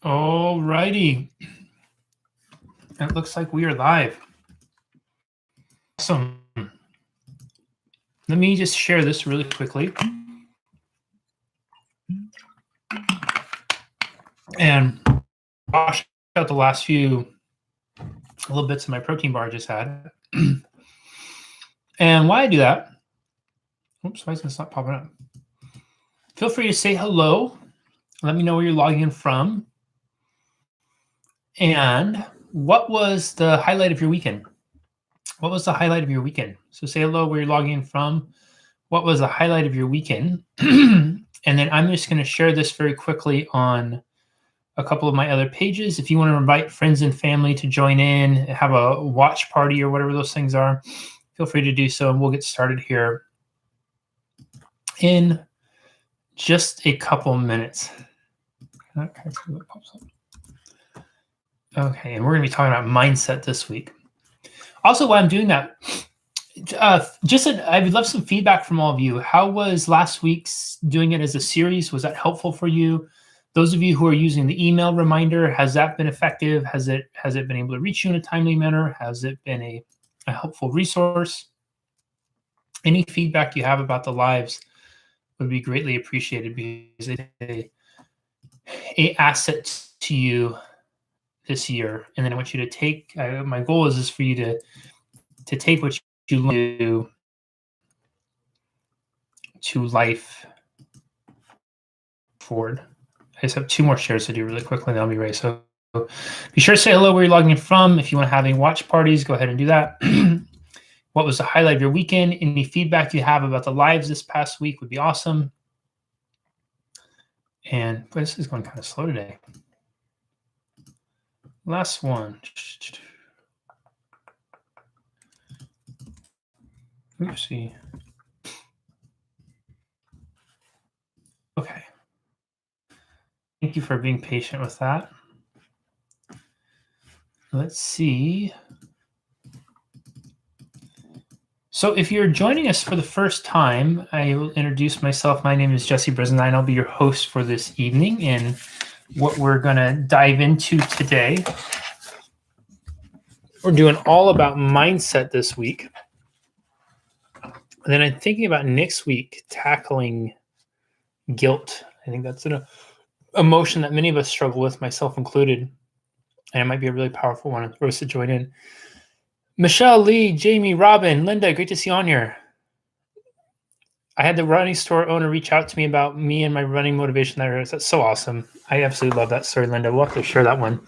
All righty. It looks like we are live. Awesome. Let me just share this really quickly. And wash out the last few little bits of my protein bar I just had. And why I do that, oops, why is this not popping up? Feel free to say hello. Let me know where you're logging in from. And what was the highlight of your weekend? What was the highlight of your weekend? So say hello where you're logging in from. What was the highlight of your weekend? And then I'm just going to share this very quickly on a couple of my other pages. If you want to invite friends and family to join in, have a watch party or whatever those things are, feel free to do so. And we'll get started here in just a couple minutes. Okay, and we're going to be talking about mindset this week. Also, while I'm doing that, I would love some feedback from all of you. How was last week's doing it as a series? Was that helpful for you? Those of you who are using the email reminder, has that been effective? Has it been able to reach you in a timely manner? Has it been a helpful resource? Any feedback you have about the lives would be greatly appreciated because it's a asset to you this year. And then I want you to take, my goal is for you to take what you learn to life forward. I just have 2 more shares to do really quickly, and I'll be ready. So be sure to say hello where you're logging in from. If you want to have any watch parties, go ahead and do that. What was the highlight of your weekend? Any feedback you have about the lives this past week would be awesome. And this is going kind of slow today. Last one. Oopsie. Okay. Thank you for being patient with that. Let's see. So if you're joining us for the first time, I will introduce myself. My name is Jesse Brisendine. I'll be your host for this evening. And what we're going to dive into today, we're doing all about mindset this week. And then I'm thinking about next week tackling guilt. I think that's an emotion that many of us struggle with, myself included. And it might be a really powerful one for us to join in. Michelle, Lee, Jamie, Robin, Linda, great to see you on here. I had the running store owner reach out to me about me and my running motivation. That's so awesome. I absolutely love that story, Linda. We'll have to share that one.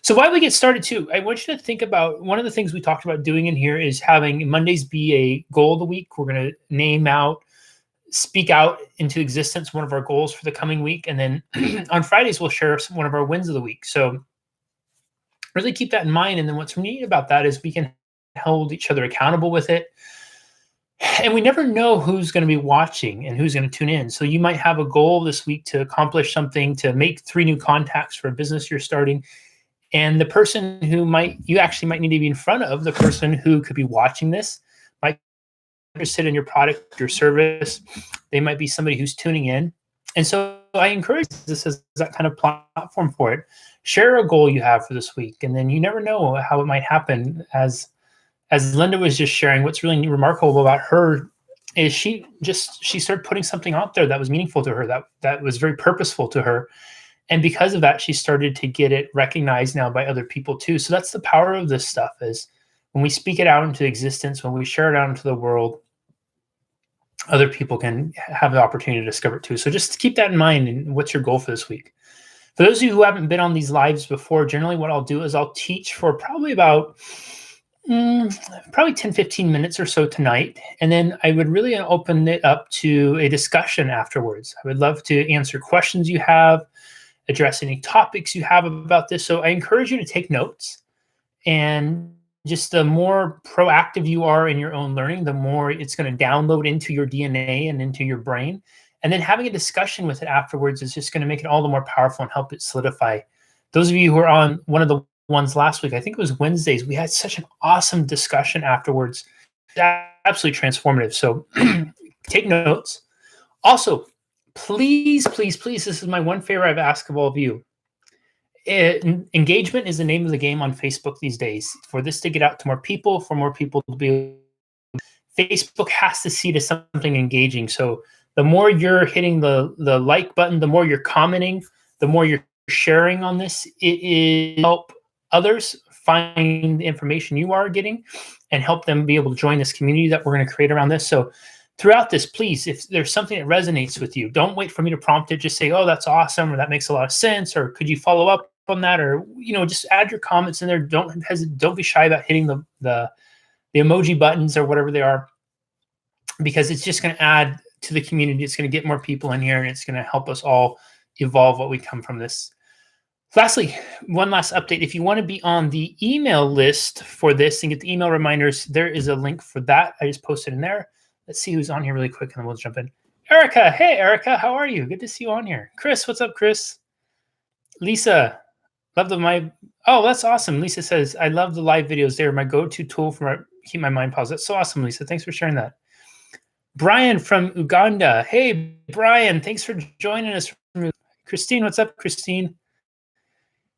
So while we get started too, I want you to think about one of the things we talked about doing in here is having Mondays be a goal of the week. We're going to name out, speak out into existence one of our goals for the coming week. And then on Fridays, we'll share one of our wins of the week. So really keep that in mind. And then what's neat about that is we can hold each other accountable with it. And we never know who's going to be watching and who's going to tune in. So you might have a goal this week to accomplish something, to make 3 new contacts for a business you're starting. And the person who you actually might need to be in front of, the person who could be watching this, might be interested in your product, your service. They might be somebody who's tuning in. And so I encourage this as that kind of platform for it. Share a goal you have for this week. And then you never know how it might happen. As Linda was just sharing, what's really remarkable about her is she started putting something out there that was meaningful to her, that was very purposeful to her. And because of that, she started to get it recognized now by other people too. So that's the power of this stuff, is when we speak it out into existence, when we share it out into the world, other people can have the opportunity to discover it too. So just keep that in mind. And what's your goal for this week? For those of you who haven't been on these lives before, generally what I'll do is I'll teach for probably about 10, 15 minutes or so tonight. And then I would really open it up to a discussion afterwards. I would love to answer questions you have, address any topics you have about this. So I encourage you to take notes. And just the more proactive you are in your own learning, the more it's going to download into your DNA and into your brain. And then having a discussion with it afterwards is just going to make it all the more powerful and help it solidify. Those of you who are on one of the ones last week, I think it was Wednesdays, we had such an awesome discussion afterwards. Absolutely transformative. So take notes. Also, please, please, please, this is my one favor I've asked of all of you. engagement is the name of the game on Facebook these days. For this to get out to more people, for more people to be, Facebook has to see to something engaging. So the more you're hitting the like button, the more you're commenting, the more you're sharing on this, it is help others find the information you are getting and help them be able to join this community that we're going to create around this. So throughout this, please, if there's something that resonates with you, don't wait for me to prompt it. Just say, oh, that's awesome, or that makes a lot of sense, or could you follow up on that, or just add your comments in there. Don't be shy about hitting the emoji buttons or whatever they are, because it's just going to add to the community. It's going to get more people in here, and it's going to help us all evolve what we come from this. Lastly, one last update. If you want to be on the email list for this and get the email reminders, there is a link for that. I just posted in there. Let's see who's on here really quick, and then we'll jump in. Erica. Hey, Erica. How are you? Good to see you on here. Chris, what's up, Chris? Lisa, love oh, that's awesome. Lisa says, I love the live videos. They're my go-to tool for keep my mind paused. That's so awesome, Lisa. Thanks for sharing that. Brian from Uganda. Hey, Brian, thanks for joining us. Christine, what's up, Christine?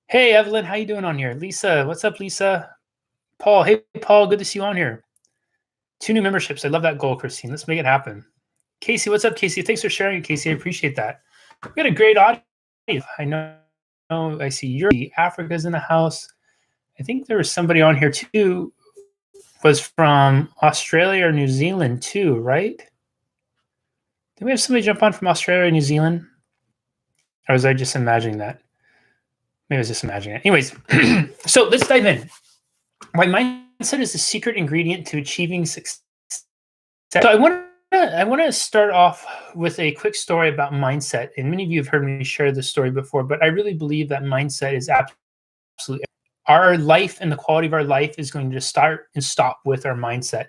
Hey, Evelyn, how you doing on here? Lisa, what's up, Lisa? Paul, hey, Paul, good to see you on here. 2 new memberships. I love that goal, Christine. Let's make it happen. Casey, what's up, Casey? Thanks for sharing it, Casey. I appreciate that. We got a great audience. I know I see Europe, Africa's in the house. I think there was somebody on here too, was from Australia or New Zealand too, right? Did we have somebody jump on from Australia or New Zealand? Or was I just imagining that? Maybe I was just imagining it. Anyways, so let's dive in. Why mindset is the secret ingredient to achieving success. So I want to start off with a quick story about mindset. And many of you have heard me share this story before, but I really believe that mindset is absolutely our life, and the quality of our life is going to start and stop with our mindset.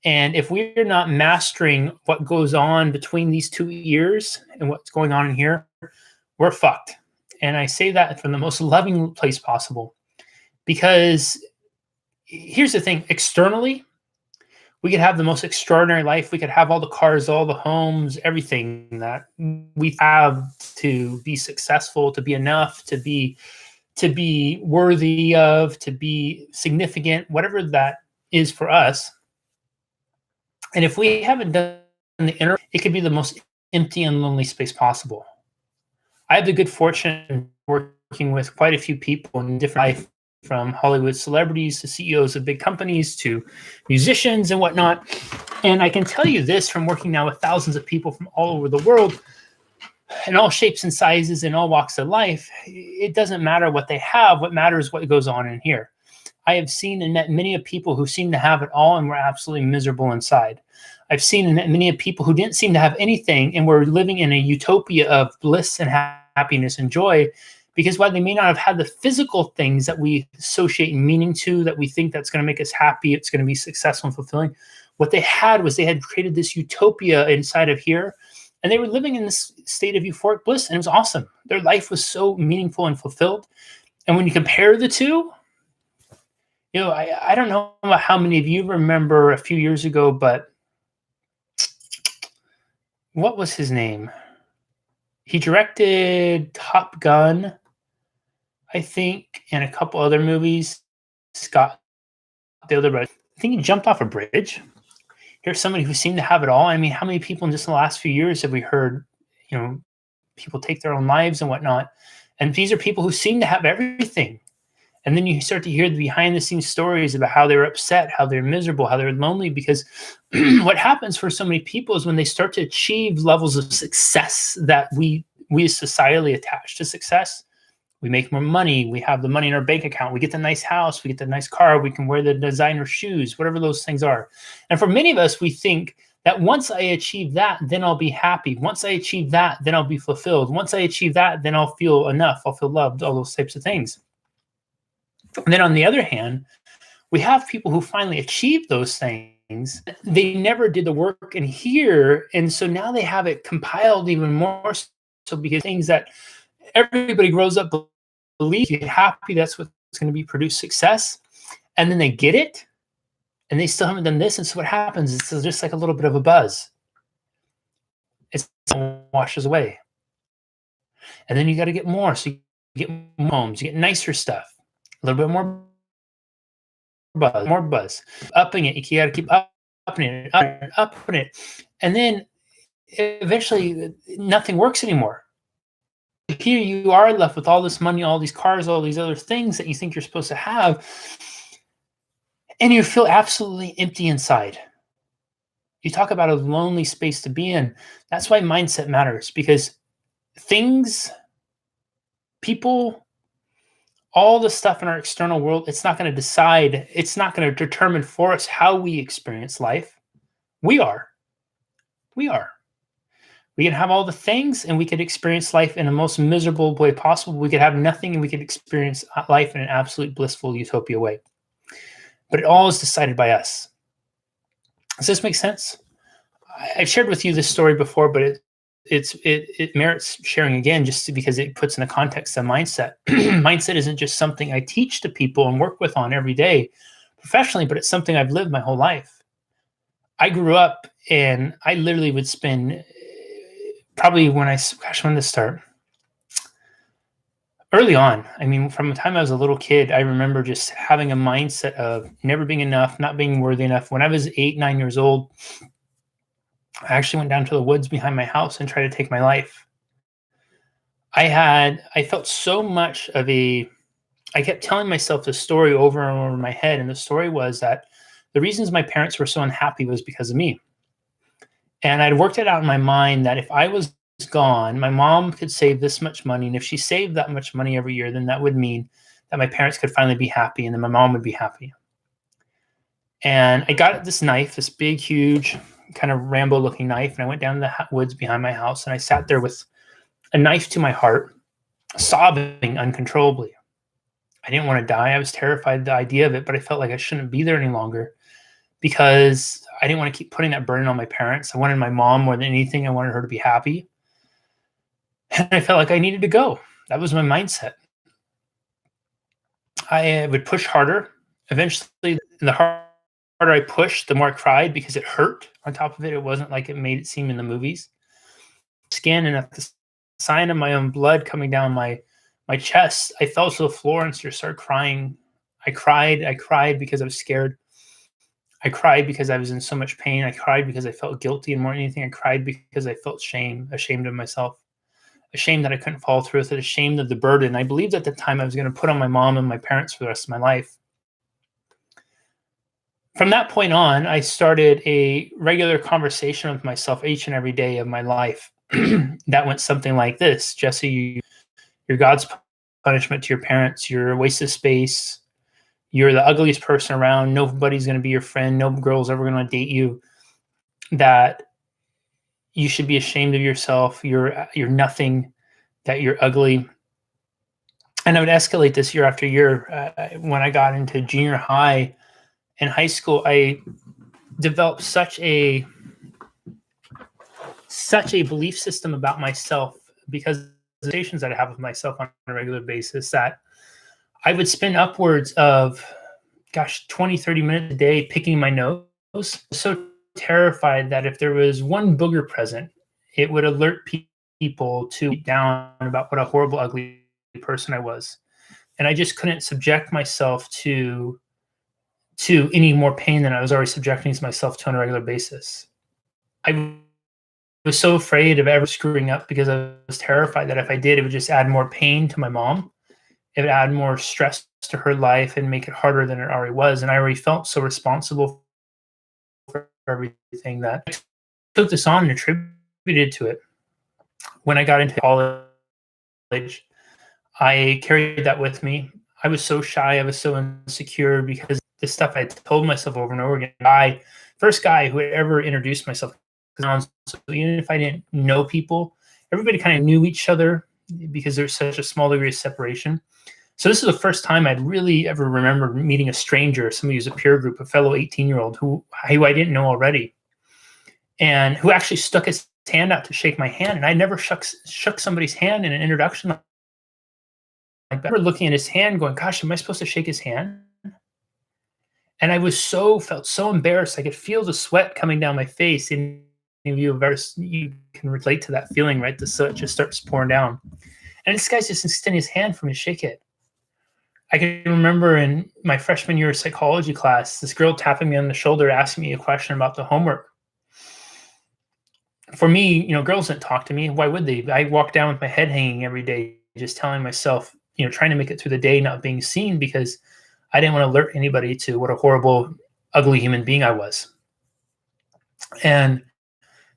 And if we're not mastering what goes on between these 2 ears and what's going on in here, we're fucked. And I say that from the most loving place possible, because here's the thing. Externally, we could have the most extraordinary life. We could have all the cars, all the homes, everything that we have to be successful, to be enough, to be worthy of, to be significant, whatever that is for us. And if we haven't done the inner, it could be the most empty and lonely space possible. I have the good fortune of working with quite a few people in different life, from Hollywood celebrities to CEOs of big companies to musicians and whatnot. And I can tell you this from working now with thousands of people from all over the world, in all shapes and sizes, in all walks of life. It doesn't matter what they have. What matters is what goes on in here. I have seen and met many of people who seem to have it all and were absolutely miserable inside. I've seen and met many of people who didn't seem to have anything and were living in a utopia of bliss and happiness and joy, because while they may not have had the physical things that we associate meaning to, that we think that's going to make us happy, it's going to be successful and fulfilling, what they had was they had created this utopia inside of here, and they were living in this state of euphoric bliss, and it was awesome. Their life was so meaningful and fulfilled. And when you compare the two, I don't know how many of you remember a few years ago, but what was his name? He directed Top Gun, I think, and a couple other movies. Scott, the other brother. I think he jumped off a bridge. Here's somebody who seemed to have it all. I mean, how many people in just the last few years have we heard, people take their own lives and whatnot? And these are people who seem to have everything. And then you start to hear the behind the scenes stories about how they were upset, how they're miserable, how they're lonely, because what happens for so many people is when they start to achieve levels of success that we as societally attach to success, we make more money, we have the money in our bank account, we get the nice house, we get the nice car, we can wear the designer shoes, whatever those things are. And for many of us, we think that once I achieve that, then I'll be happy. Once I achieve that, then I'll be fulfilled. Once I achieve that, then I'll feel enough, I'll feel loved, all those types of things. And then on the other hand, we have people who finally achieve those things. They never did the work in here. And so now they have it compiled even more so, because things that everybody grows up believe, you're happy, that's what's going to be produce success. And then they get it and they still haven't done this. And so what happens is it's just like a little bit of a buzz. It washes away. And then you got to get more. So you get more homes, you get nicer stuff, a little bit more buzz, upping it. You got to keep upping it, upping it, and then eventually nothing works anymore. Here you are left with all this money, all these cars, all these other things that you think you're supposed to have, and you feel absolutely empty inside. You talk about a lonely space to be in. That's why mindset matters, because things, people, all the stuff in our external world, it's not going to decide, it's not going to determine for us how we experience life. We are. We are. We can have all the things and we could experience life in the most miserable way possible. We could have nothing and we could experience life in an absolute blissful utopia way. But it all is decided by us. Does this make sense? I've shared with you this story before, but it merits sharing again, just because it puts in a context of mindset. Mindset isn't just something I teach to people and work with on every day professionally, but it's something I've lived my whole life. I grew up and I literally would spend probably when did this start? Early on. I mean, from the time I was a little kid, I remember just having a mindset of never being enough, not being worthy enough. When I was 8, 9 years old, I actually went down to the woods behind my house and tried to take my life. I felt so much of I kept telling myself this story over and over in my head. And the story was that the reasons my parents were so unhappy was because of me. And I'd worked it out in my mind that if I was gone, my mom could save this much money. And if she saved that much money every year, then that would mean that my parents could finally be happy and then my mom would be happy. And I got this knife, this big, huge, kind of Rambo looking knife. And I went down to the woods behind my house and I sat there with a knife to my heart, sobbing uncontrollably. I didn't want to die. I was terrified of the idea of it, but I felt like I shouldn't be there any longer because I didn't want to keep putting that burden on my parents. I wanted my mom more than anything. I wanted her to be happy. And I felt like I needed to go. That was my mindset. I would push harder. Eventually, the harder I pushed, the more I cried because it hurt. On top of it, it wasn't like it made it seem in the movies. Skin, and at the sign of my own blood coming down my chest, I fell to the floor and just started crying. I cried because I was scared. I cried because I was in so much pain. I cried because I felt guilty, and more than anything, I cried because I felt ashamed of myself, ashamed that I couldn't follow through with it, ashamed of the burden I believed at the time I was going to put on my mom and my parents for the rest of my life. From that point on, I started a regular conversation with myself each and every day of my life that went something like this: Jesse, you're God's punishment to your parents. You're a waste of space. You're the ugliest person around. Nobody's going to be your friend. No girl's ever going to date you. That you should be ashamed of yourself. You're nothing. That you're ugly. And I would escalate this year after year. When I got into junior high and high school, I developed such a belief system about myself because of the conversations that I have with myself on a regular basis that I would spend upwards of, 20, 30 minutes a day picking my nose. So terrified that if there was one booger present, it would alert people to down about what a horrible, ugly person I was. And I just couldn't subject myself to any more pain than I was already subjecting myself to on a regular basis. I was so afraid of ever screwing up because I was terrified that if I did, it would just add more pain to my mom. It would add more stress to her life and make it harder than it already was. And I already felt so responsible for everything that I took this on and attributed to it. When I got into college, I carried that with me. I was so shy. I was so insecure because the stuff I told myself over and over again. First guy who had ever introduced myself. So even if I didn't know people, everybody kind of knew each other because there's such a small degree of separation. So this is the first time I'd really ever remembered meeting a stranger, somebody who's a peer group, a fellow 18-year-old who I didn't know already, and who actually stuck his hand out to shake my hand. And I never shook somebody's hand in an introduction like that. I remember looking at his hand going, gosh, am I supposed to shake his hand? And I felt so embarrassed. I could feel the sweat coming down my face. And you can relate to that feeling, right? The sweat just starts pouring down. And this guy's just extending his hand for me to shake it. I can remember in my freshman year of psychology class, this girl tapping me on the shoulder, asking me a question about the homework. For me, girls didn't talk to me. Why would they? I walked down with my head hanging every day, just telling myself, trying to make it through the day, not being seen, because I didn't want to alert anybody to what a horrible, ugly human being I was. And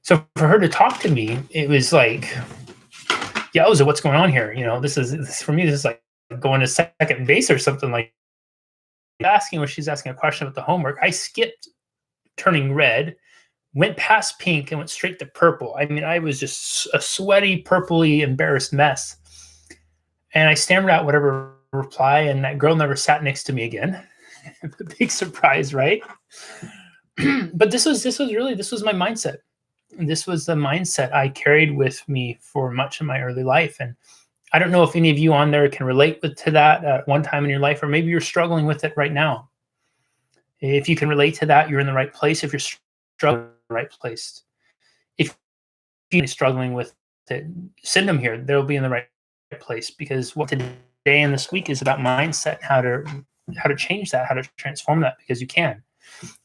so for her to talk to me, it was like, yowza, what's going on here? For me, this is like going to second base or something. Like she's asking a question about the homework. I skipped turning red, went past pink, and went straight to purple. I mean, I was just a sweaty, purpley, embarrassed mess. And I stammered out whatever reply, and that girl never sat next to me again. Big surprise, right? But this was my mindset. This was the mindset I carried with me for much of my early life. And I don't know if any of you on there can relate to that at one time in your life, or maybe you're struggling with it right now. If you can relate to that, you're in the right place. If you're struggling in the right place, if you're struggling with it, send them here. They'll be in the right place, because what today and this week is about mindset, how to change that, how to transform that, because you can.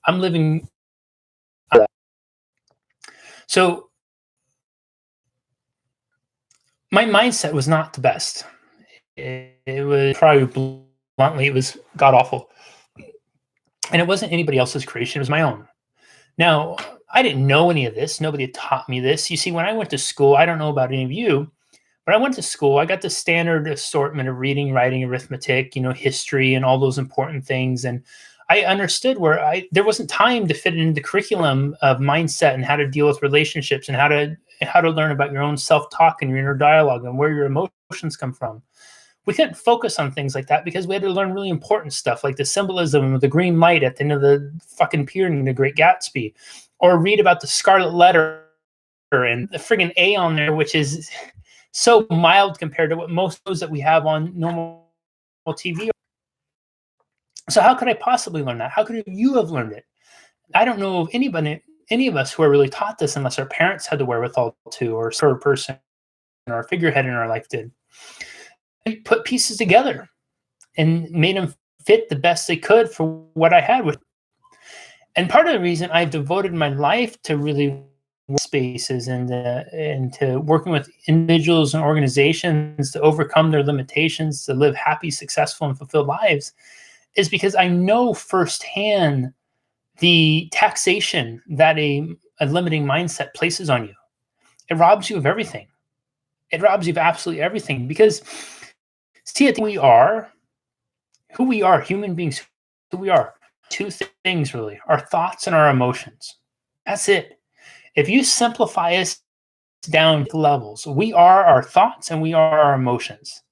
I'm living. So my mindset was not the best. It was probably bluntly, it was god awful. And it wasn't anybody else's creation. It was my own. Now, I didn't know any of this. Nobody had taught me this. You see, when I went to school, I don't know about any of you, but I went to school, I got the standard assortment of reading, writing, arithmetic, history, and all those important things. And I understood where there wasn't time to fit into the curriculum of mindset and how to deal with relationships and how to learn about your own self-talk and your inner dialogue and where your emotions come from. We couldn't focus on things like that because we had to learn really important stuff, like the symbolism of the green light at the end of the fucking pier in The Great Gatsby, or read about the Scarlet Letter and the friggin' A on there, which is so mild compared to what most shows that we have on normal TV. So how could I possibly learn that? How could you have learned it? I don't know of any of us who are really taught this, unless our parents had the wherewithal to, or a person or a figurehead in our life did. I put pieces together and made them fit the best they could for what I had. And part of the reason I've devoted my life to really spaces and to working with individuals and organizations to overcome their limitations, to live happy, successful, and fulfilled lives, is because I know firsthand the taxation that a limiting mindset places on you. It robs you of everything. It robs you of absolutely everything, because see, I think who we are, human beings, who we are, two things really, our thoughts and our emotions. That's it. If you simplify us down to levels, we are our thoughts and we are our emotions.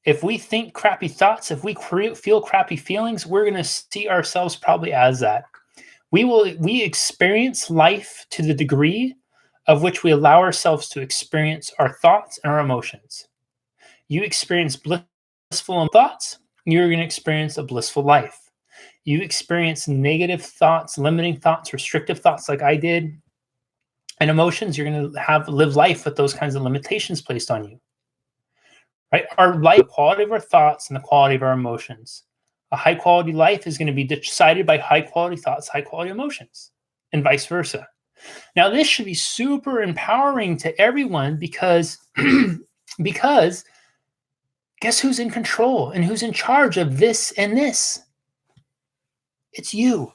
If we think crappy thoughts, if we feel crappy feelings, we're going to see ourselves probably as that. We experience life to the degree of which we allow ourselves to experience our thoughts and our emotions. You experience blissful thoughts, you're going to experience a blissful life. You experience negative thoughts, limiting thoughts, restrictive thoughts like I did, and emotions, you're going to live life with those kinds of limitations placed on you. Right? Our life, the quality of our thoughts and the quality of our emotions. A high quality life is going to be decided by high quality thoughts, high quality emotions, and vice versa. Now, this should be super empowering to everyone, because guess who's in control and who's in charge of this and this? It's you.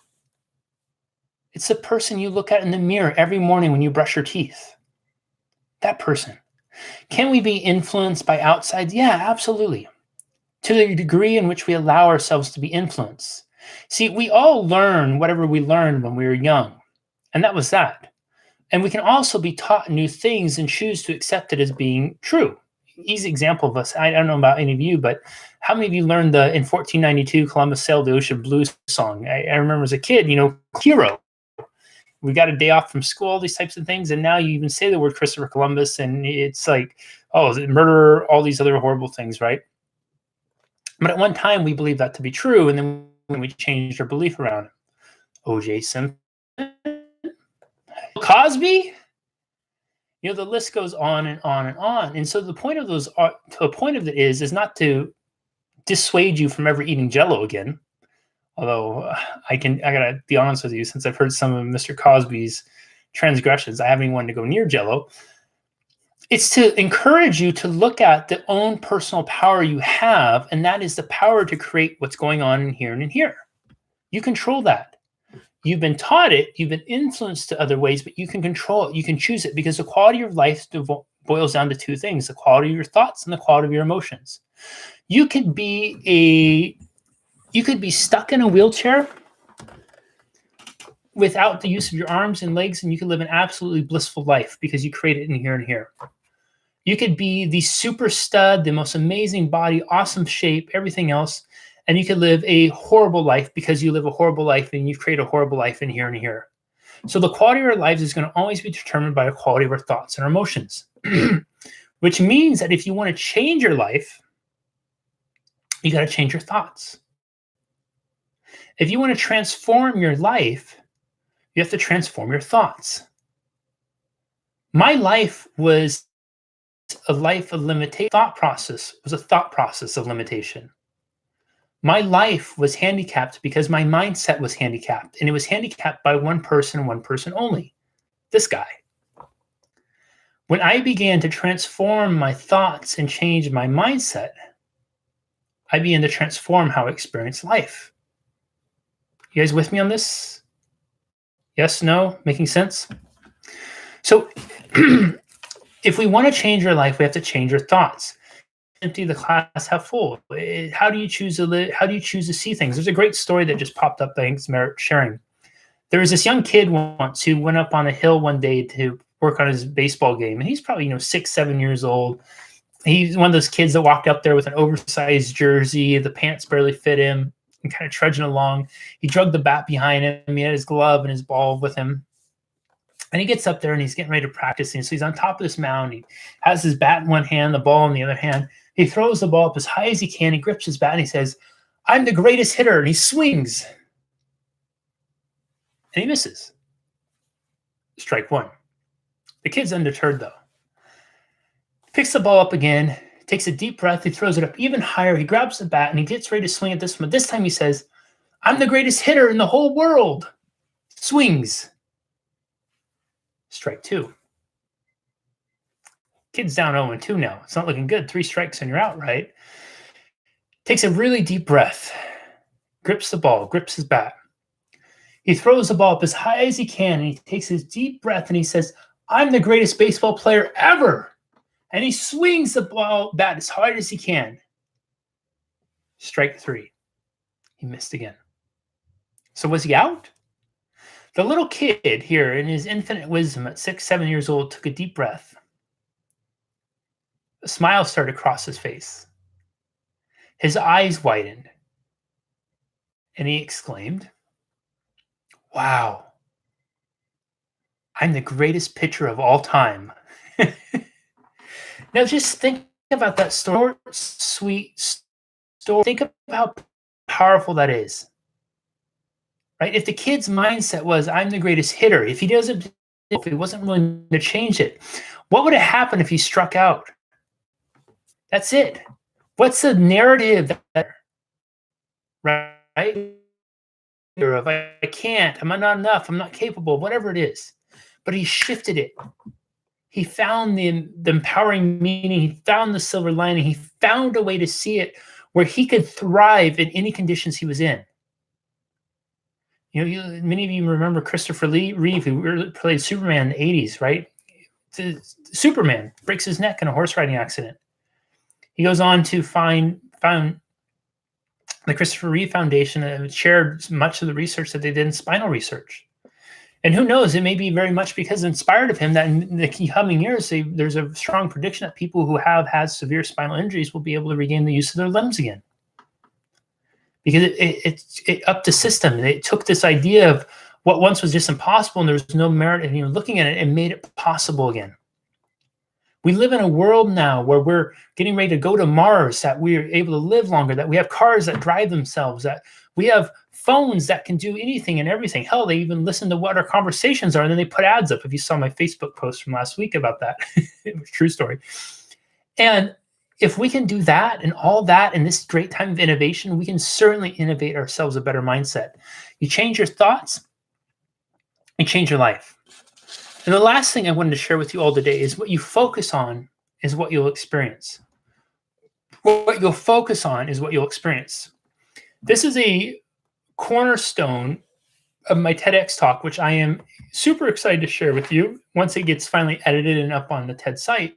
It's the person you look at in the mirror every morning when you brush your teeth. That person. Can we be influenced by outside? Yeah, absolutely. To the degree in which we allow ourselves to be influenced. See, we all learn whatever we learned when we were young, and that was that. And we can also be taught new things and choose to accept it as being true. Easy example of us. I don't know about any of you, but how many of you learned in 1492 Columbus sailed the ocean blues song? I remember as a kid, hero. We got a day off from school, all these types of things, and now you even say the word Christopher Columbus, and it's like, oh, murderer, all these other horrible things, right? But at one time, we believed that to be true, and then we changed our belief around it. O.J. Simpson, Cosby, The list goes on and on and on. And so the point of those, the point of it is not to dissuade you from ever eating Jello again. Although I gotta be honest with you, since I've heard some of Mr. Cosby's transgressions, I haven't even wanted to go near Jello. It's to encourage you to look at the own personal power you have, and that is the power to create what's going on in here and in here. You control that. You've been taught it, you've been influenced to other ways, but you can control it, you can choose it, because the quality of life boils down to two things: the quality of your thoughts and the quality of your emotions. You could be stuck in a wheelchair without the use of your arms and legs, and you could live an absolutely blissful life because you created it in here and here. You could be the super stud, the most amazing body, awesome shape, everything else, and you could live a horrible life because you live a horrible life and you've created a horrible life in here and here. So the quality of our lives is going to always be determined by the quality of our thoughts and our emotions, which means that if you want to change your life, you got to change your thoughts. If you want to transform your life, you have to transform your thoughts. My life was a life of limitation. Thought process was a thought process of limitation. My life was handicapped because my mindset was handicapped, and it was handicapped by one person only, this guy. When I began to transform my thoughts and change my mindset, I began to transform how I experience life. You guys with me on this? Yes, no, making sense? So if we want to change our life, we have to change our thoughts. Empty the glass half full. How do you choose to live? How do you choose to see things? There's a great story that just popped up. Thanks, merit sharing. There was this young kid once who went up on a hill one day to work on his baseball game, and he's probably 6, 7 years old. He's one of those kids that walked up there with an oversized jersey. The pants barely fit him, and kind of trudging along. He dragged the bat behind him. He had his glove and his ball with him. And he gets up there and he's getting ready to practice. And so he's on top of this mound. He has his bat in one hand, the ball in the other hand. He throws the ball up as high as he can. He grips his bat and he says, "I'm the greatest hitter." And he swings. And he misses. Strike one. The kid's undeterred, though. Picks the ball up again, takes a deep breath. He throws it up even higher. He grabs the bat and he gets ready to swing at this one. This time he says, "I'm the greatest hitter in the whole world." Swings. Strike two. Kid's down 0-2 now. It's not looking good. 3 strikes and you're out, right? Takes a really deep breath. Grips the ball, grips his bat. He throws the ball up as high as he can, and he takes his deep breath and he says, "I'm the greatest baseball player ever." And he swings the bat as hard as he can. Strike 3. He missed again. So was he out? The little kid here, in his infinite wisdom at 6, 7 years old, took a deep breath. A smile started across his face. His eyes widened. And he exclaimed, "Wow, I'm the greatest pitcher of all time." Now just think about that short, sweet story. Think about how powerful that is. Right? If the kid's mindset was, "I'm the greatest hitter," if he wasn't willing to change it, what would have happened if he struck out? That's it. What's the narrative there? Right? Or if I can't, I'm not enough, I'm not capable, whatever it is. But he shifted it. He found the empowering meaning. He found the silver lining. He found a way to see it where he could thrive in any conditions he was in. Many of you remember Christopher Reeve, who played Superman in the 80s, right? Superman breaks his neck in a horse riding accident. He goes on to found the Christopher Reeve Foundation and shared much of the research that they did in spinal research. And who knows, it may be very much because inspired of him that in the coming years, there's a strong prediction that people who have had severe spinal injuries will be able to regain the use of their limbs again. Because it upped the system. It took this idea of what once was just impossible and there was no merit in even looking at it and made it possible again. We live in a world now where we're getting ready to go to Mars, that we're able to live longer, that we have cars that drive themselves, that we have phones that can do anything and everything. Hell, they even listen to what our conversations are, and then they put ads up. If you saw my Facebook post from last week about that, it was a true story. And if we can do that and all that in this great time of innovation, we can certainly innovate ourselves a better mindset. You change your thoughts, you change your life. And the last thing I wanted to share with you all today is what you focus on is what you'll experience. What you'll focus on is what you'll experience. This is a cornerstone of my TEDx talk, which I am super excited to share with you once it gets finally edited and up on the TED site,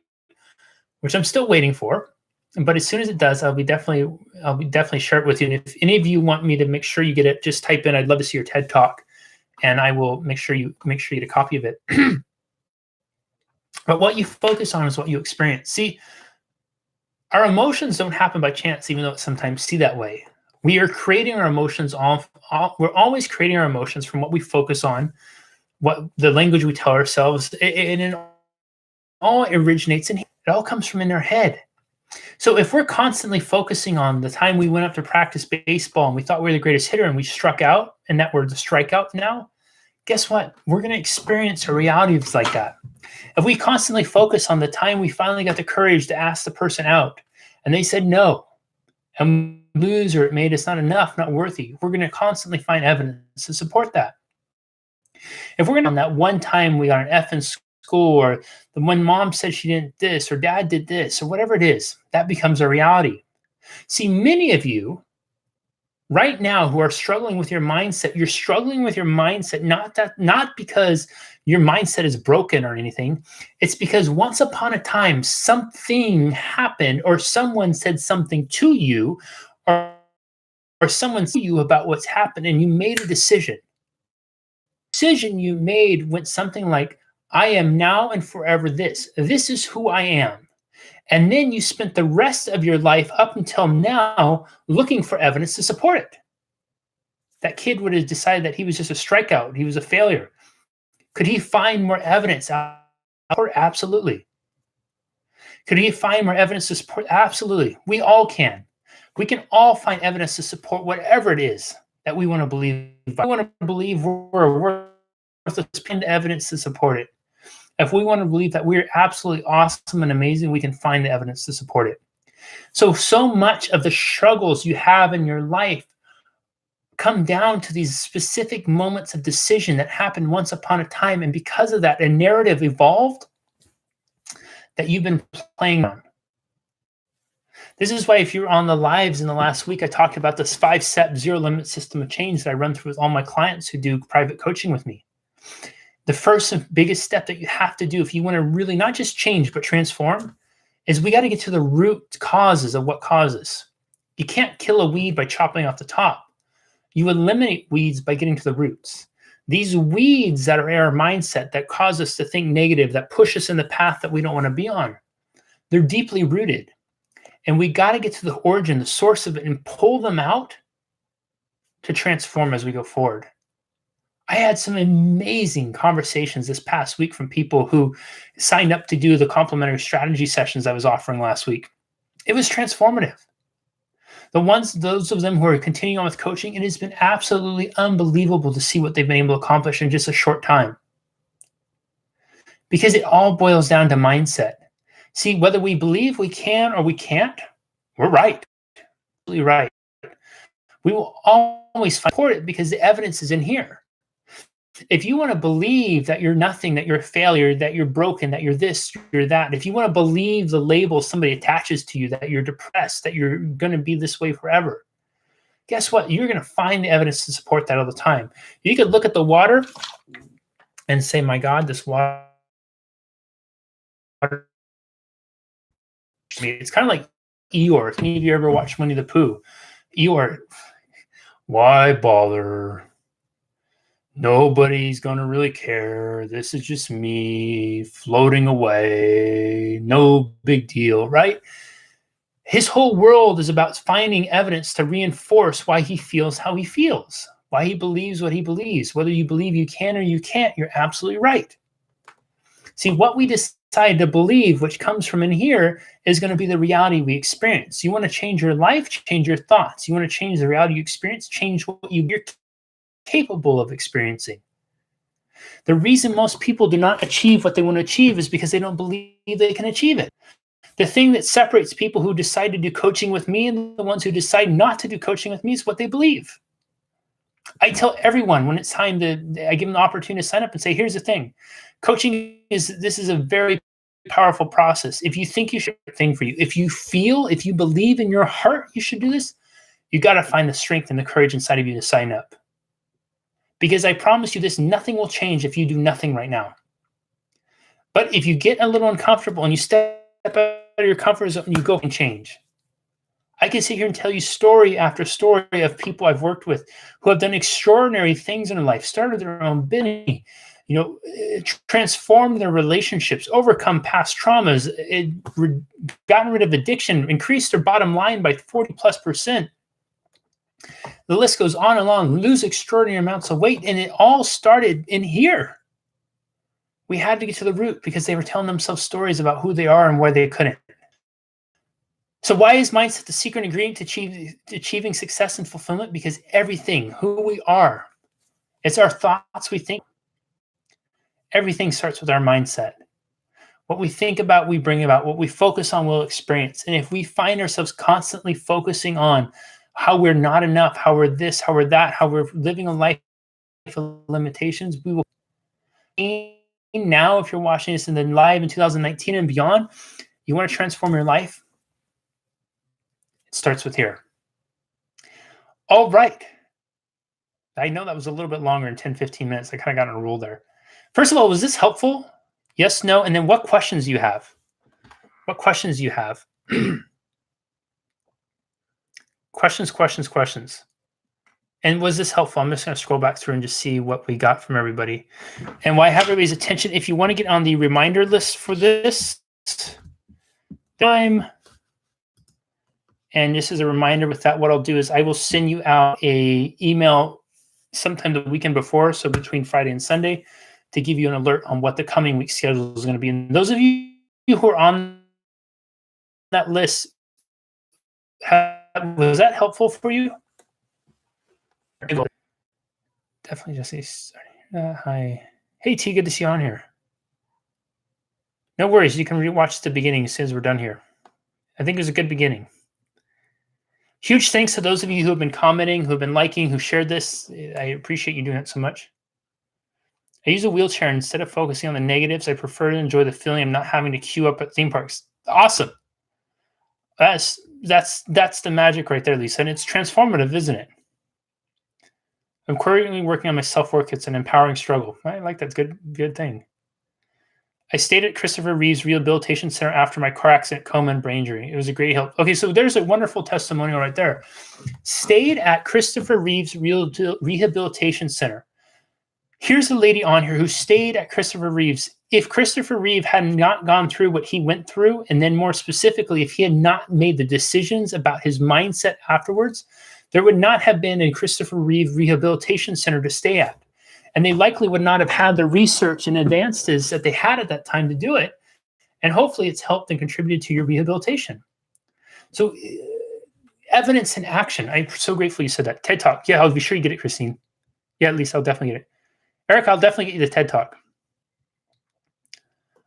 which I'm still waiting for. But as soon as it does, I'll be definitely share it with you. And if any of you want me to make sure you get it, just type in, I'd love to see your TED talk, and I will make sure you get a copy of it. But what you focus on is what you experience. See, our emotions don't happen by chance, even though it sometimes seems that way. We are creating our emotions we're always creating our emotions from what we focus on, what the language we tell ourselves, and it all originates in, it all comes from in our head. So if we're constantly focusing on the time we went up to practice baseball and we thought we were the greatest hitter and we struck out, and that we're the strikeout now, guess what? We're going to experience a reality that's like that. If we constantly focus on the time we finally got the courage to ask the person out and they said no, and lose, or it made us not enough, not worthy, we're going to constantly find evidence to support that. If we're going to on that one time we got an F in school, or the when mom said she didn't this, or dad did this, or whatever it is, that becomes a reality. See, many of you right now who are struggling with your mindset, you're struggling with your mindset not because your mindset is broken or anything. It's because once upon a time something happened, or someone said something to you, or someone to you about what's happened, and you made a decision. The decision you made went something like, I am now and forever this. This is who I am. And then you spent the rest of your life up until now looking for evidence to support it. That kid would have decided that he was just a strikeout. He was a failure. Could he find more evidence out? Absolutely. Could he find more evidence to support? Absolutely. We all can. We can all find evidence to support whatever it is that we want to believe. If we want to believe we're worthless, find evidence to support it. If we want to believe that we're absolutely awesome and amazing, we can find the evidence to support it. So much of the struggles you have in your life come down to these specific moments of decision that happened once upon a time. And because of that, a narrative evolved that you've been playing on. This is why if you're on the lives in the last week, I talked about this 5-step zero limit system of change that I run through with all my clients who do private coaching with me. The first and biggest step that you have to do if you want to really not just change, but transform, is we got to get to the root causes of what causes. You can't kill a weed by chopping off the top. You eliminate weeds by getting to the roots. These weeds that are in our mindset that cause us to think negative, that push us in the path that we don't want to be on, they're deeply rooted. And we got to get to the origin, the source of it, and pull them out to transform as we go forward. I had some amazing conversations this past week from people who signed up to do the complimentary strategy sessions I was offering last week. It was transformative. Those of them who are continuing on with coaching, it has been absolutely unbelievable to see what they've been able to accomplish in just a short time. Because it all boils down to mindset. See, whether we believe we can or we can't, we're right. Absolutely right. We will always support it because the evidence is in here. If you want to believe that you're nothing, that you're a failure, that you're broken, that you're this, you're that, if you want to believe the label somebody attaches to you, that you're depressed, that you're going to be this way forever, guess what? You're going to find the evidence to support that all the time. You could look at the water and say, my God, this water. I mean, it's kind of like Eeyore. If any of you ever watched Winnie the Pooh, Eeyore, why bother? Nobody's going to really care. This is just me floating away. No big deal, right? His whole world is about finding evidence to reinforce why he feels how he feels, why he believes what he believes. Whether you believe you can or you can't, you're absolutely right. See, what we decide decide to believe, which comes from in here, is going to be the reality we experience. You want to change your life, change your thoughts. You want to change the reality you experience, change what you're capable of experiencing. The reason most people do not achieve what they want to achieve is because they don't believe they can achieve it. The thing that separates people who decide to do coaching with me and the ones who decide not to do coaching with me is what they believe. I tell everyone when it's time I give them the opportunity to sign up and say, here's the thing. Coaching this is a very powerful process. If you think you should do a thing for you, if you believe in your heart you should do this, you got to find the strength and the courage inside of you to sign up. Because I promise you this, nothing will change if you do nothing right now. But if you get a little uncomfortable and you step out of your comfort zone and you go and change. I can sit here and tell you story after story of people I've worked with who have done extraordinary things in their life, started their own business, transformed their relationships, overcome past traumas, gotten rid of addiction, increased their bottom line by 40+%. The list goes on and on, lose extraordinary amounts of weight. And it all started in here. We had to get to the root because they were telling themselves stories about who they are and why they couldn't. So why is mindset the secret ingredient to achieving success and fulfillment? Because everything, who we are, it's our thoughts we think. Everything starts with our mindset. What we think about, we bring about. What we focus on, we'll experience. And if we find ourselves constantly focusing on how we're not enough, how we're this, how we're that, how we're living a life of limitations, we will. Now, if you're watching this and then live in 2019 and beyond, you want to transform your life, it starts with here. All right. I know that was a little bit longer than 10, 15 minutes. I kind of got on a roll there. First of all, was this helpful? Yes, no? And then what questions do you have? What questions do you have? Questions. And was this helpful? I'm just going to scroll back through and just see what we got from everybody. And why I have everybody's attention, if you want to get on the reminder list for this time, and this is a reminder with that, what I'll do is I will send you out a email sometime the weekend before, so between Friday and Sunday, to give you an alert on what the coming week schedule is going to be. And those of you who are on that list, was that helpful for you? Definitely just say hi. Hey T, good to see you on here. No worries, you can rewatch the beginning as soon as we're done here. I think it was a good beginning. Huge thanks to those of you who have been commenting, who have been liking, who shared this. I appreciate you doing it so much. I use a wheelchair. Instead of focusing on the negatives, I prefer to enjoy the feeling of not having to queue up at theme parks. Awesome. That's the magic right there, Lisa. And it's transformative, isn't it? I'm currently working on my self-work. It's an empowering struggle. I like that. Good thing. I stayed at Christopher Reeve's Rehabilitation Center after my car accident, coma, and brain injury. It was a great help. Okay, so there's a wonderful testimonial right there. Stayed at Christopher Reeve's Rehabilitation Center. Here's a lady on here who stayed at Christopher Reeve's. If Christopher Reeve had not gone through what he went through, and then more specifically, if he had not made the decisions about his mindset afterwards, there would not have been a Christopher Reeve Rehabilitation Center to stay at. And they likely would not have had the research and advances that they had at that time to do it. And hopefully it's helped and contributed to your rehabilitation. So evidence in action. I'm so grateful you said that. TED Talk. Yeah, I'll be sure you get it, Christine. Yeah, at least I'll definitely get it. Eric, I'll definitely get you the TED Talk.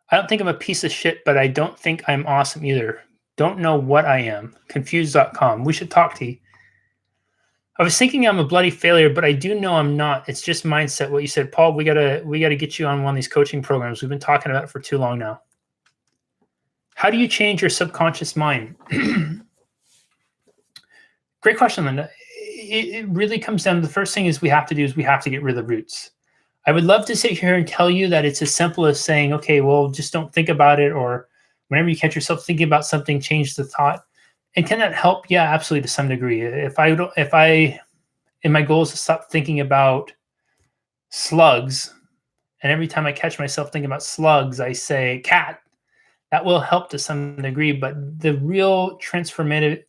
I don't think I'm a piece of shit, but I don't think I'm awesome either. Don't know what I am. Confused.com. We should talk to you. I was thinking I'm a bloody failure, but I do know I'm not. It's just mindset. What you said, Paul, we gotta get you on one of these coaching programs. We've been talking about it for too long now. How do you change your subconscious mind? Great question, Linda. It really comes down to the first thing is we have to get rid of the roots. I would love to sit here and tell you that it's as simple as saying, okay, well, just don't think about it, or whenever you catch yourself thinking about something, change the thought. And can that help? Yeah, absolutely, to some degree. And my goal is to stop thinking about slugs, and every time I catch myself thinking about slugs, I say cat. That will help to some degree, but the real transformative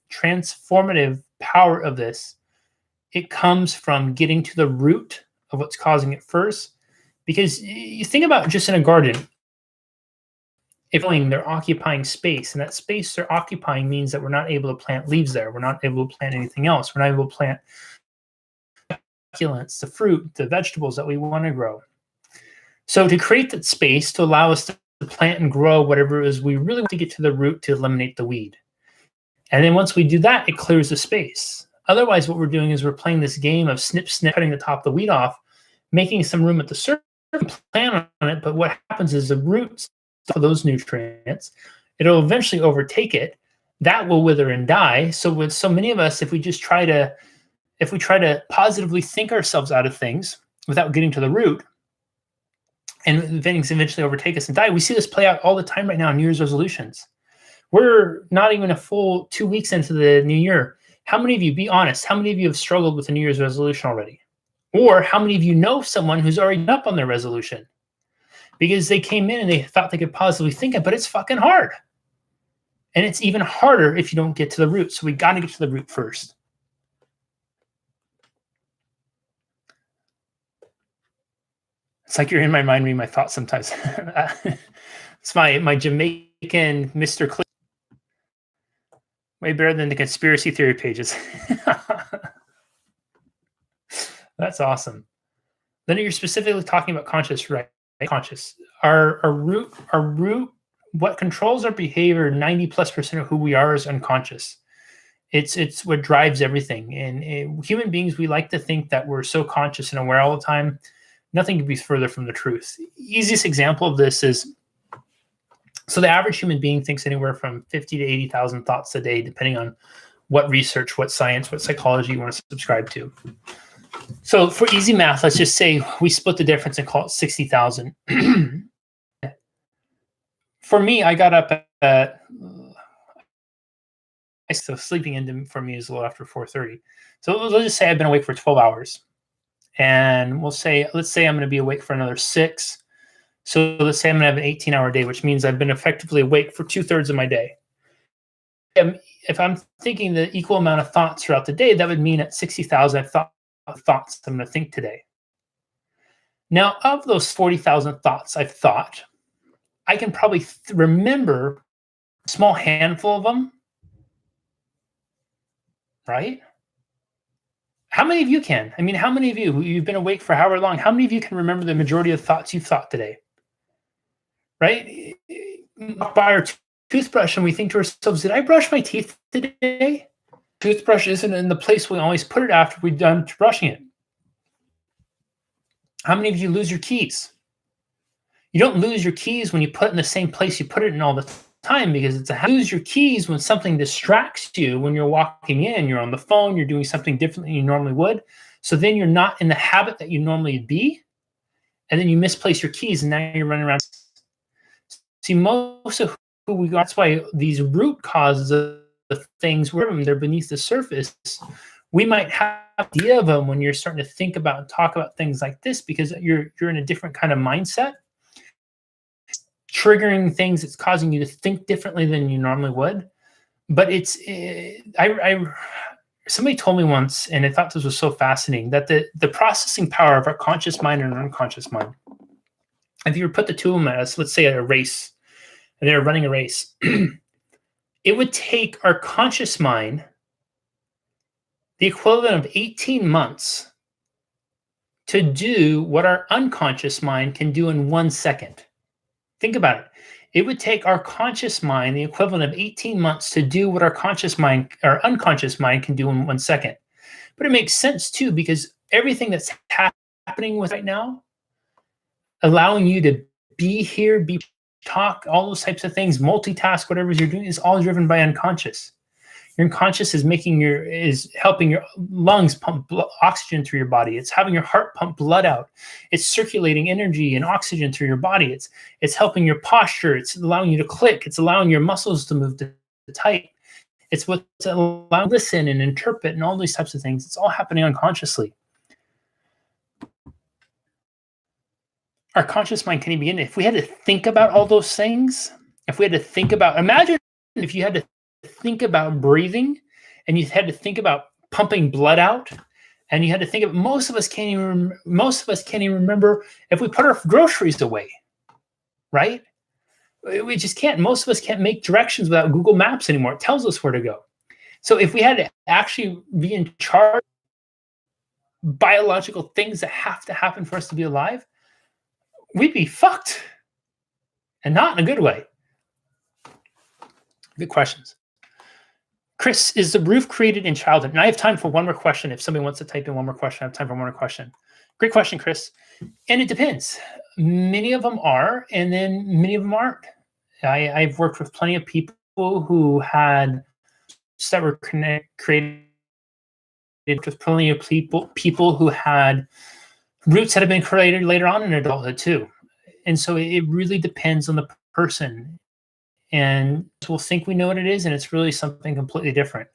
power of this, it comes from getting to the root of what's causing it first. Because you think about just in a garden, if they're occupying space, and that space they're occupying means that we're not able to plant leaves there. We're not able to plant anything else. We're not able to plant succulents, the fruit, the vegetables that we want to grow. So to create that space to allow us to plant and grow whatever it is we really want to get to the root to eliminate the weed. And then once we do that, it clears the space. Otherwise, what we're doing is we're playing this game of snip, cutting the top of the weed off, making some room at the surface, plant on it. But what happens is the roots of those nutrients, it'll eventually overtake it. That will wither and die. So with so many of us, if we try to positively think ourselves out of things without getting to the root, and things eventually overtake us and die. We see this play out all the time right now in New Year's resolutions. We're not even a full 2 weeks into the new year. How many of you, be honest, how many of you have struggled with a New Year's resolution already? Or how many of you know someone who's already up on their resolution? Because they came in and they thought they could positively think it, but it's fucking hard. And it's even harder if you don't get to the root. So we got to get to the root first. It's like you're in my mind reading my thoughts sometimes. It's my Jamaican Mr. Cliff. Way better than the conspiracy theory pages. That's awesome. Then you're specifically talking about conscious, right? Conscious. Our root, what controls our behavior, 90+% of who we are is unconscious. It's what drives everything. And human beings, we like to think that we're so conscious and aware all the time. Nothing could be further from the truth. Easiest example of this is, so the average human being thinks anywhere from 50 to 80,000 thoughts a day, depending on what research, what science, what psychology you want to subscribe to. So for easy math, let's just say we split the difference and call it 60,000. For me, I got up at, so sleeping in for me is a little after 4:30. So let's just say I've been awake for 12 hours. And let's say I'm going to be awake for another 6. So let's say I'm going to have an 18-hour day, which means I've been effectively awake for 2/3 of my day. If I'm thinking the equal amount of thoughts throughout the day, that would mean at 60,000 I've thought thoughts I'm going to think today. Now, of those 40,000 thoughts I've thought, I can probably remember a small handful of them, right? How many of you can? I mean, how many of you, you've been awake for however long, how many of you can remember the majority of the thoughts you've thought today? Right? By our toothbrush and we think to ourselves, did I brush my teeth today? Toothbrush isn't in the place we always put it after we're done brushing it. How many of you lose your keys? You don't lose your keys when you put it in the same place you put it in all the time, because it's a lose your keys when something distracts you. When you're walking in, you're on the phone, you're doing something different than you normally would. So then you're not in the habit that you normally be. And then you misplace your keys and now you're running around. See, most of who we are, that's why these root causes of the things, where they're beneath the surface, we might have an idea of them when you're starting to think about and talk about things like this, because you're in a different kind of mindset. Triggering things, it's causing you to think differently than you normally would. But it's somebody told me once, and I thought this was so fascinating, that the processing power of our conscious mind and our unconscious mind, if you were put the two of them as, let's say, a race, and they're running a race, it would take our conscious mind the equivalent of 18 months to do what our unconscious mind can do in 1 second. Think about it. It would take our conscious mind the equivalent of 18 months to do what our conscious mind, our unconscious mind, can do in 1 second. But it makes sense too, because everything that's happening with right now, allowing you to be here, talk, all those types of things, multitask, whatever you're doing, is all driven by unconscious. Your unconscious is helping your lungs pump oxygen through your body. It's having your heart pump blood out. It's circulating energy and oxygen through your body. It's helping your posture. It's allowing you to click. It's allowing your muscles to move to tight. It's what's allowing you to listen and interpret and all these types of things. It's all happening unconsciously. Our conscious mind can even begin. If we had to think about all those things, if we had to think about, imagine if you had to think about breathing, and you had to think about pumping blood out, and you had to think of, most of us can't even remember if we put our groceries away, right? We just can't. Most of us can't make directions without Google Maps anymore. It tells us where to go. So if we had to actually be in charge of biological things that have to happen for us to be alive, we'd be fucked. And not in a good way. Good questions. Chris, is the roof created in childhood? And I have time for one more question. If somebody wants to type in one more question, I have time for one more question. Great question, Chris. And it depends. Many of them are, and then many of them aren't. I've worked with plenty of people who had that were created with plenty of people who had roots that have been created later on in adulthood too. And so it really depends on the person. And we'll think we know what it is, and it's really something completely different.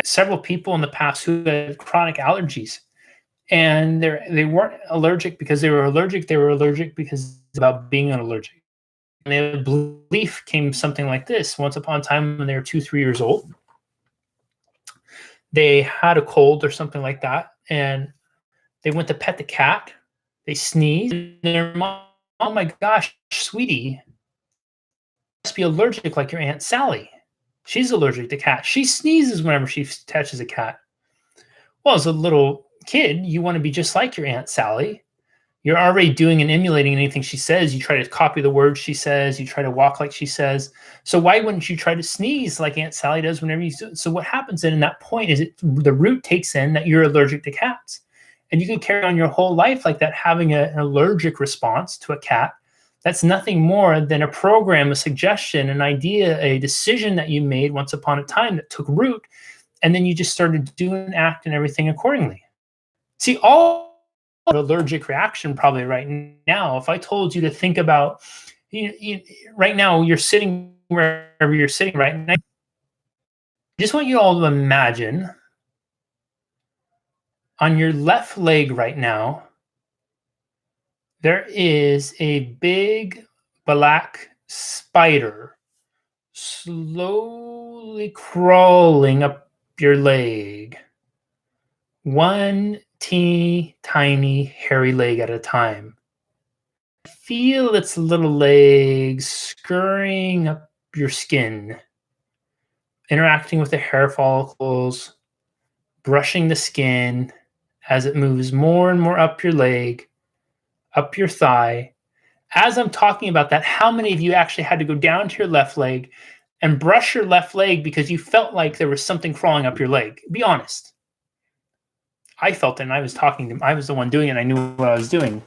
Several people in the past who had chronic allergies, and they weren't allergic because they were allergic. They were allergic because about being an allergic. And the belief came something like this: once upon a time, when they were 2-3 years old, they had a cold or something like that, and they went to pet the cat. They sneezed, and their mom, "Oh my gosh, sweetie, must be allergic like your Aunt Sally. She's allergic to cats. She sneezes whenever she touches a cat." Well, as a little kid, you want to be just like your Aunt Sally. You're already doing and emulating anything she says. You try to copy the words she says. You try to walk like she says. So why wouldn't you try to sneeze like Aunt Sally does whenever you do? So what happens then in that point is the root takes in that you're allergic to cats. And you can carry on your whole life like that, having an allergic response to a cat. That's nothing more than a program, a suggestion, an idea, a decision that you made once upon a time that took root, and then you just started doing, act, and everything accordingly. See, all allergic reaction probably right now, if I told you to think about, right now, you're sitting wherever you're sitting right now, I just want you all to imagine on your left leg right now, there is a big black spider slowly crawling up your leg, one teeny tiny hairy leg at a time. Feel its little legs scurrying up your skin, interacting with the hair follicles, brushing the skin as it moves more and more up your leg, up your thigh. As I'm talking about that, how many of you actually had to go down to your left leg and brush your left leg because you felt like there was something crawling up your leg? Be honest. I felt it, and I was the one doing it, and I knew what I was doing.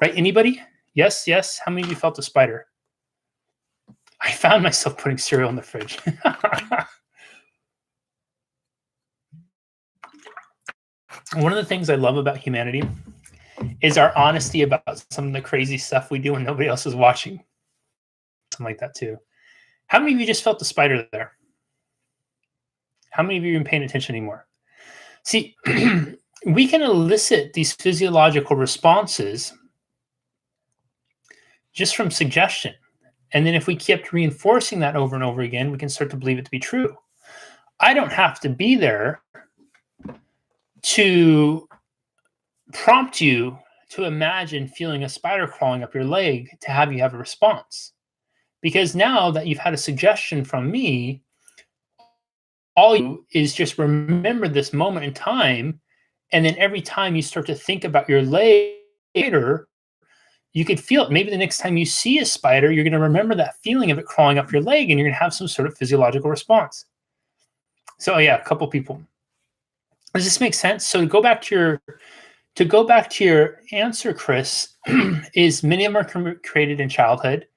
Right? Anybody? Yes, yes. How many of you felt a spider? I found myself putting cereal in the fridge. One of the things I love about humanity is our honesty about some of the crazy stuff we do when nobody else is watching. Something like that too. How many of you just felt the spider there? How many of you are even paying attention anymore? See, we can elicit these physiological responses just from suggestion. And then if we kept reinforcing that over and over again, we can start to believe it to be true. I don't have to be there to prompt you to imagine feeling a spider crawling up your leg to have you have a response. Because now that you've had a suggestion from me, all you do is just remember this moment in time. And then every time you start to think about your leg later, you could feel it. Maybe the next time you see a spider, you're going to remember that feeling of it crawling up your leg, and you're going to have some sort of physiological response. So yeah, a couple people. Does this make sense? So to go back to your answer, Chris, is many of them are created in childhood.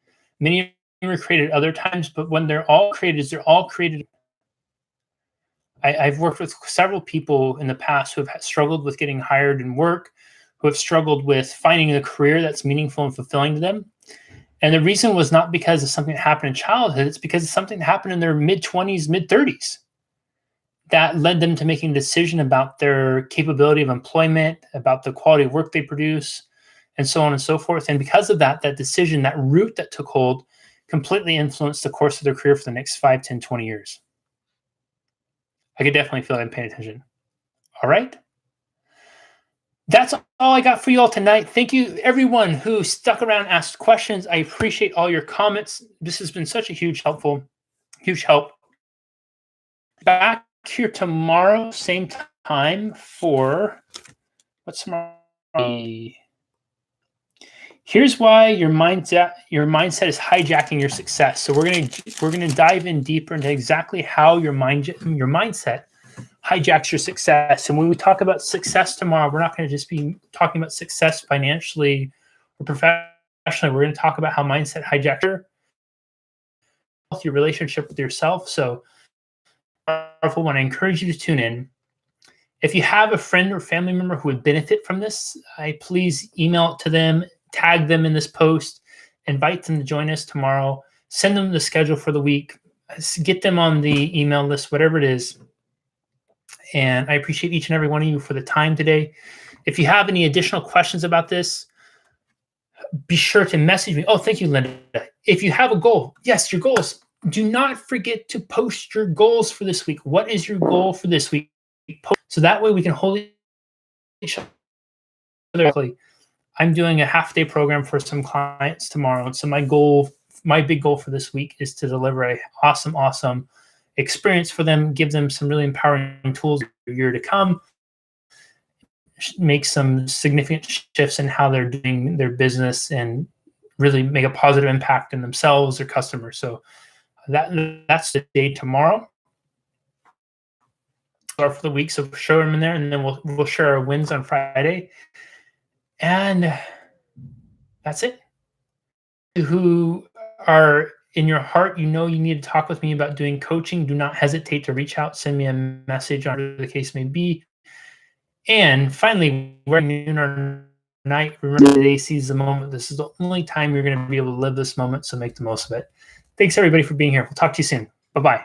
Many of them are created other times, but when they're all created. I've worked with several people in the past who have struggled with getting hired in work, who have struggled with finding a career that's meaningful and fulfilling to them. And the reason was not because of something that happened in childhood. It's because of something that happened in their mid-20s, mid-30s that led them to making a decision about their capability of employment, about the quality of work they produce, and so on and so forth. And because of that decision, that root that took hold completely influenced the course of their career for the next 5, 10, 20 years. I could definitely feel I'm paying attention. All right. That's all I got for you all tonight. Thank you, everyone who stuck around and asked questions. I appreciate all your comments. This has been such a huge help. Back here tomorrow, same time for what's tomorrow? Here's why your mindset is hijacking your success. So we're gonna dive in deeper into exactly how your mindset hijacks your success. And when we talk about success tomorrow, we're not going to just be talking about success financially or professionally. We're going to talk about how mindset hijacks your relationship with yourself. So powerful one. I encourage you to tune in. If you have a friend or family member who would benefit from this, please email it to them, tag them in this post, invite them to join us tomorrow, send them the schedule for the week, get them on the email list, whatever it is. And I appreciate each and every one of you for the time today. If you have any additional questions about this, be sure to message me. Oh, thank you, Linda. If you have a goal, yes, your goals. Do not forget to post your goals for this week. What is your goal for this week? So that way we can hold each other. I'm doing a half-day program for some clients tomorrow. So my big goal for this week is to deliver a awesome experience for them, give them some really empowering tools for the year to come, make some significant shifts in how they're doing their business, and really make a positive impact in themselves, their customers. So that's the day tomorrow. Start for the week, so show them in there, and then we'll share our wins on Friday. And that's it. Who are in your heart, you need to talk with me about doing coaching, do not hesitate to reach out, send me a message on whatever the case may be. And finally, we're noon or night. Remember, today sees the moment. This is the only time you're going to be able to live this moment, so make the most of it. Thanks, everybody, for being here. We'll talk to you soon. Bye-bye.